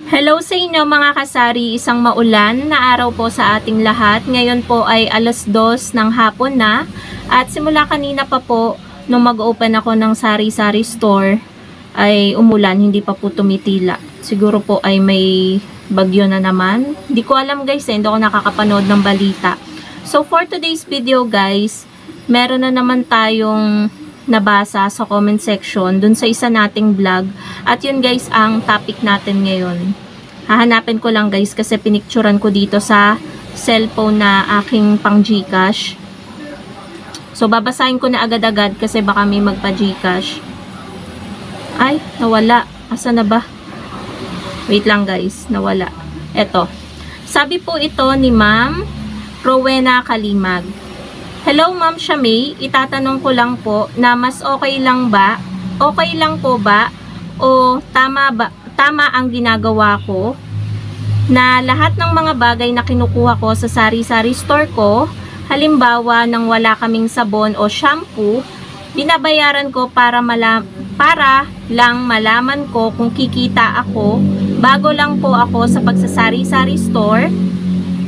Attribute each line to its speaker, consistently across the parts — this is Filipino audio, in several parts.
Speaker 1: Hello sa inyo mga kasari, isang maulan na araw po sa ating lahat. Ngayon po ay 2:00 ng hapon na at simula kanina pa po nung mag-open ako ng sari-sari store ay umulan, hindi pa po tumitila. Siguro po ay may bagyo na naman. Hindi ko alam guys, hindi ako nakakapanood ng balita. So for today's video guys, meron na naman tayong nabasa sa comment section dun sa isa nating vlog. At yun guys ang topic natin ngayon. Hahanapin ko lang guys kasi pinicturan ko dito sa cellphone na aking pang Gcash. So babasahin ko na agad-agad kasi baka may magpa Gcash. Ay, nawala. Asa na ba? Wait lang guys, nawala. Eto. Sabi po ito ni Ma'am Rowena Kalimag. Hello Ma'am Shamay, itatanong ko lang po na mas okay lang po ba o tama ang ginagawa ko na lahat ng mga bagay na kinukuha ko sa sari-sari store ko, halimbawa nang wala kaming sabon o shampoo, binabayaran ko para lang malaman ko kung kikita ako bago lang po ako sa pagsasari-sari store.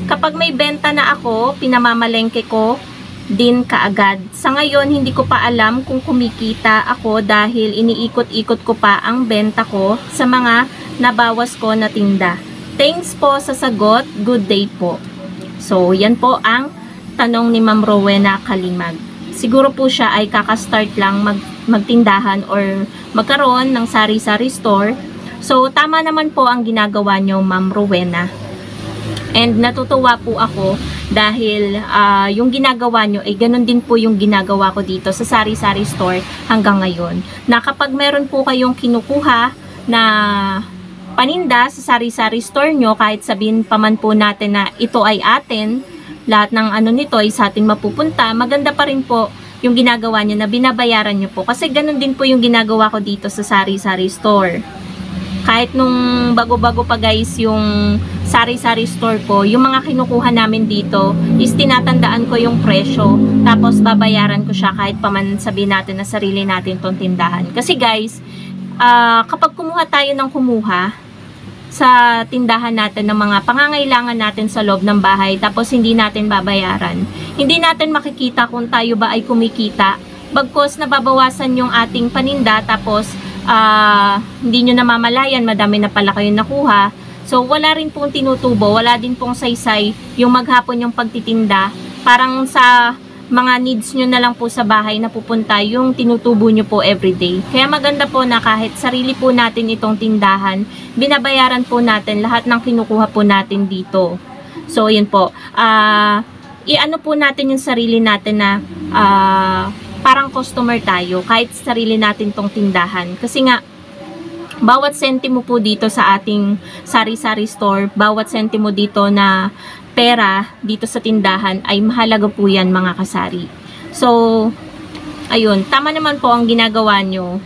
Speaker 1: Kapag may benta na ako, pinamamalengke ko din kaagad. Sa ngayon, hindi ko pa alam kung kumikita ako dahil iniikot-ikot ko pa ang benta ko sa mga nabawas ko na tinda. Thanks po sa sagot. Good day po. So, yan po ang tanong ni Ma'am Rowena Kalimag. Siguro po siya ay kakastart lang magtindahan or magkaroon ng sari-sari store. So, tama naman po ang ginagawa niyo, Ma'am Rowena. And natutuwa po ako dahil yung ginagawa nyo ay ganun din po yung ginagawa ko dito sa sari-sari store hanggang ngayon. Na kapag meron po kayong kinukuha na paninda sa sari-sari store nyo, kahit sabihin pa man po natin na ito ay atin, lahat ng ano nito ay sa atin mapupunta, maganda pa rin po yung ginagawa nyo na binabayaran nyo po. Kasi ganun din po yung ginagawa ko dito sa sari-sari store. Kahit nung bago-bago pa guys yung sari-sari store ko, yung mga kinukuha namin dito is tinatandaan ko yung presyo. Tapos babayaran ko siya kahit pa man sabihin natin na sarili natin tong tindahan. Kasi guys, kapag kumuha tayo ng kumuha sa tindahan natin ng mga pangangailangan natin sa loob ng bahay tapos hindi natin babayaran, hindi natin makikita kung tayo ba ay kumikita. Bagkos nababawasan yung ating paninda tapos hindi nyo namamalayan, madami na pala kayong nakuha. So, wala rin pong tinutubo, wala din pong saysay yung maghapon yung pagtitinda. Parang sa mga needs nyo na lang po sa bahay na pupunta yung tinutubo nyo po everyday. Kaya maganda po na kahit sarili po natin itong tindahan, binabayaran po natin lahat ng kinukuha po natin dito. So, yun po. I-ano po natin yung sarili natin na parang customer tayo kahit sarili natin tong tindahan. Kasi nga, bawat sentimo po dito sa ating sari-sari store, bawat sentimo dito na pera dito sa tindahan ay mahalaga po yan mga kasari. So, ayun, tama naman po ang ginagawa nyo.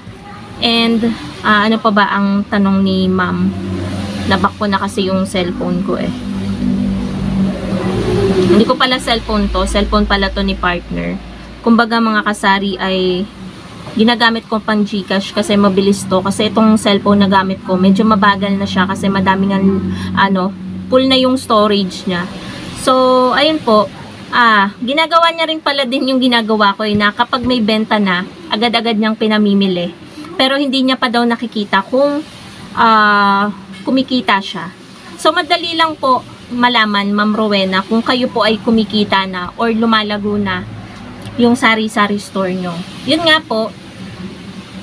Speaker 1: And, ano pa ba ang tanong ni ma'am? Nabak ko na kasi yung cellphone ko eh. Hindi ko pala cellphone to, cellphone pala to ni partner. Kumbaga mga kasari ay ginagamit ko pang Gcash kasi mabilis to. Kasi itong cellphone na gamit ko, medyo mabagal na siya kasi madaming full na yung storage niya. So, ayun po. Ginagawa niya rin pala din yung ginagawa ko na kapag may benta na, agad-agad niyang pinamimili. Pero hindi niya pa daw nakikita kung kumikita siya. So, madali lang po malaman, Ma'am Rowena, kung kayo po ay kumikita na or lumalago na yung sari-sari store nyo. Yun nga po,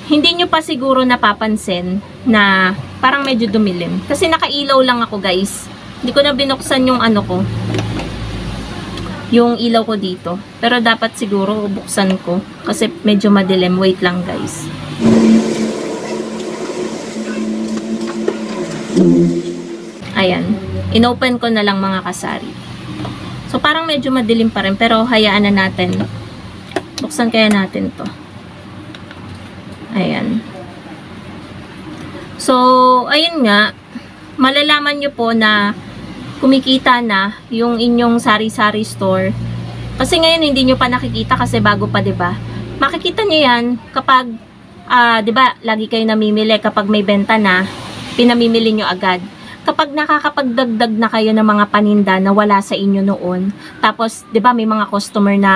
Speaker 1: hindi nyo pa siguro napapansin na parang medyo dumilim. Kasi nakailaw lang ako guys. Hindi ko na binuksan yung ano ko. Yung ilaw ko dito. Pero dapat siguro buksan ko. Kasi medyo madilim. Wait lang guys. Ayan. Inopen ko na lang mga kasari. So parang medyo madilim pa rin. Pero hayaan na natin. Buksan kaya natin to. Ayan. So, ayun nga. Malalaman nyo po na kumikita na yung inyong sari-sari store. Kasi ngayon hindi nyo pa nakikita kasi bago pa, 'di ba? Makikita nyo yan kapag 'di ba, lagi kayo namimili kapag may benta na, pinamimili nyo agad. kapag nakakapagdagdag na kayo ng mga paninda na wala sa inyo noon, tapos 'di ba may mga customer na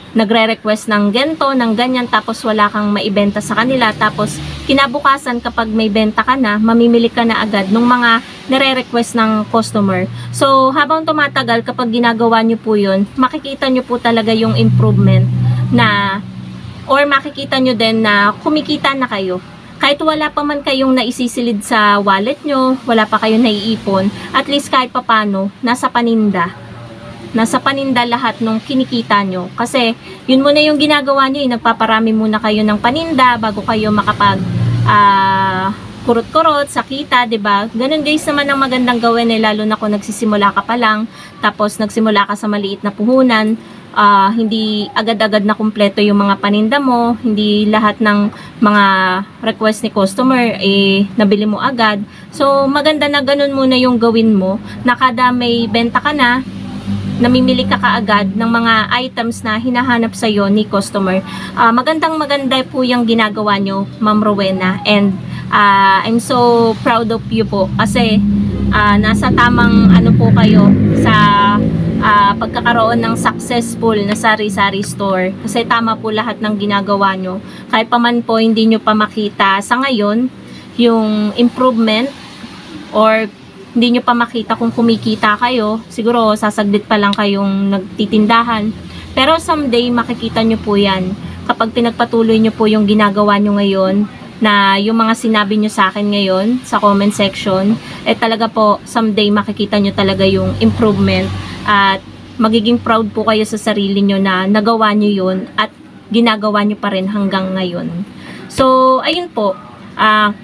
Speaker 1: nagre-request ng gento, ng ganyan, tapos wala kang maibenta sa kanila, tapos kinabukasan kapag may benta ka na, mamimili ka na agad ng mga nire-request ng customer. So, habang tumatagal, kapag ginagawa nyo po yun, makikita nyo po talaga yung improvement na, or makikita nyo din na kumikita na kayo. Kahit wala pa man kayong naisisilid sa wallet nyo, wala pa kayong naiipon, at least kahit papano, nasa paninda lahat nung kinikita nyo. Kasi, yun muna yung ginagawa nyo, nagpaparami muna kayo ng paninda bago kayo makapag kurot-kurot sa kita, 'di ba? Ganun guys naman ang magandang gawin lalo na kung nagsisimula ka pa lang, tapos nagsimula ka sa maliit na puhunan, hindi agad-agad na kumpleto yung mga paninda mo, hindi lahat ng mga request ni customer nabili mo agad. So, maganda na ganun muna yung gawin mo, na kada may benta ka na, namimili ka kaagad ng mga items na hinahanap sa iyo ni customer. Maganda po yung ginagawa nyo, Ma'am Rowena, and I'm so proud of you po kasi nasa tamang ano po kayo sa pagkakaroon ng successful na sari-sari store, kasi tama po lahat ng ginagawa nyo. Kahit pa man po hindi nyo pa makita sa ngayon yung improvement, or hindi nyo pa makita kung kumikita kayo, siguro sasaglit pa lang kayong nagtitindahan, pero someday makikita nyo po yan kapag pinagpatuloy nyo po yung ginagawa nyo ngayon, na yung mga sinabi nyo sa akin ngayon sa comment section, talaga po someday makikita nyo talaga yung improvement, at magiging proud po kayo sa sarili nyo na nagawa nyo yun at ginagawa nyo pa rin hanggang ngayon. So ayun po,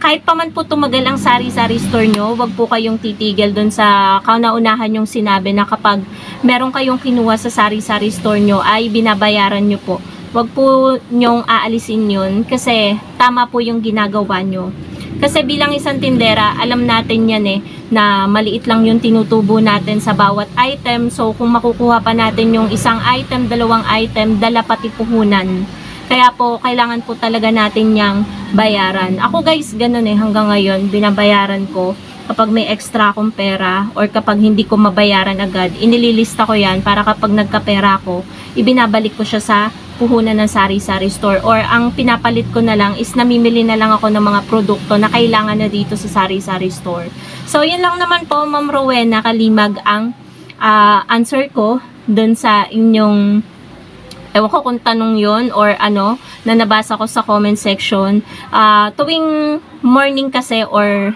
Speaker 1: kahit pa man po tumagal ang sari-sari store nyo, wag po kayong titigil dun sa kauna-unahan yung sinabi na kapag meron kayong kinuha sa sari-sari store nyo ay binabayaran nyo po. Wag po nyong aalisin yun kasi tama po yung ginagawa nyo. Kasi bilang isang tindera, alam natin yan na maliit lang yung tinutubo natin sa bawat item. So kung makukuha pa natin yung isang item, dalawang item, dala pati puhunan. Kaya po, kailangan po talaga natin yang bayaran. Ako guys, ganun hanggang ngayon, binabayaran ko kapag may extra akong pera, or kapag hindi ko mabayaran agad, inililista ko yan para kapag nagkapera ko, ibinabalik ko siya sa puhunan ng sari-sari store, or ang pinapalit ko na lang is namimili na lang ako ng mga produkto na kailangan na dito sa sari-sari store. So, yun lang naman po, Ma'am Rowena Kalimag, ang answer ko dun sa inyong ewan ko kung tanong yon or ano, na nabasa ko sa comment section. Tuwing morning kasi or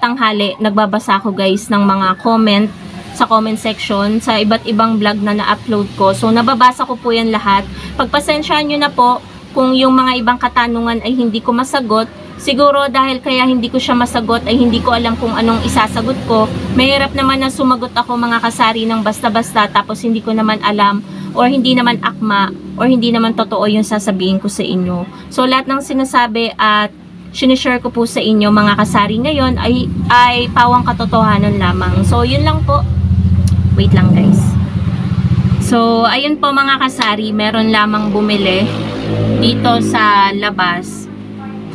Speaker 1: tanghali, nagbabasa ko guys ng mga comment sa comment section sa iba't ibang vlog na na-upload ko. So, nababasa ko po yan lahat. Pagpasensyaan nyo na po kung yung mga ibang katanungan ay hindi ko masagot. Siguro dahil kaya hindi ko siya masagot ay hindi ko alam kung anong isasagot ko. Mahirap naman na sumagot ako mga kasari ng basta-basta tapos hindi ko naman alam, or hindi naman akma, or hindi naman totoo yung sasabihin ko sa inyo. So, lahat ng sinasabi at sinishare ko po sa inyo mga kasari ngayon ay pawang katotohanan lamang. So, yun lang po. Wait lang guys. So, ayun po mga kasari, meron lamang bumili dito sa labas.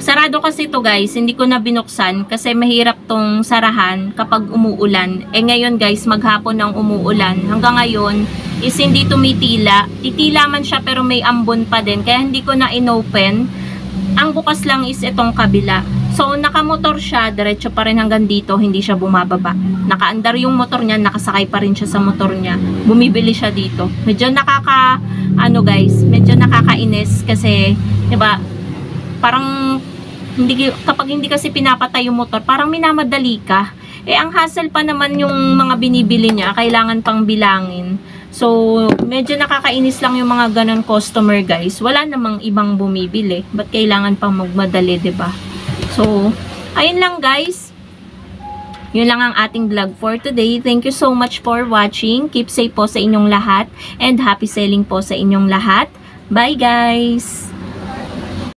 Speaker 1: Sarado kasi ito guys, hindi ko na binuksan kasi mahirap tong sarahan kapag umuulan. Ngayon guys, maghapon ng umuulan. Hanggang ngayon is hindi tumitila. Titila man siya pero may ambon pa din. Kaya hindi ko na inopen. Ang bukas lang is itong kabila. So, nakamotor siya, diretso pa rin hanggang dito, hindi siya bumababa. Nakaandar yung motor niya, nakasakay pa rin siya sa motor niya. Bumibili siya dito. Medyo medyo nakakainis kasi, 'di ba? Parang kapag hindi kasi pinapatay yung motor, parang minamadali ka. Ang hassle pa naman yung mga binibili niya, kailangan pang bilangin. So, medyo nakakainis lang yung mga ganon customer guys. Wala namang ibang bumibili. Ba't kailangan pang magmadali, 'di ba? So, ayun lang guys. Yun lang ang ating vlog for today. Thank you so much for watching. Keep safe po sa inyong lahat. And happy selling po sa inyong lahat. Bye guys!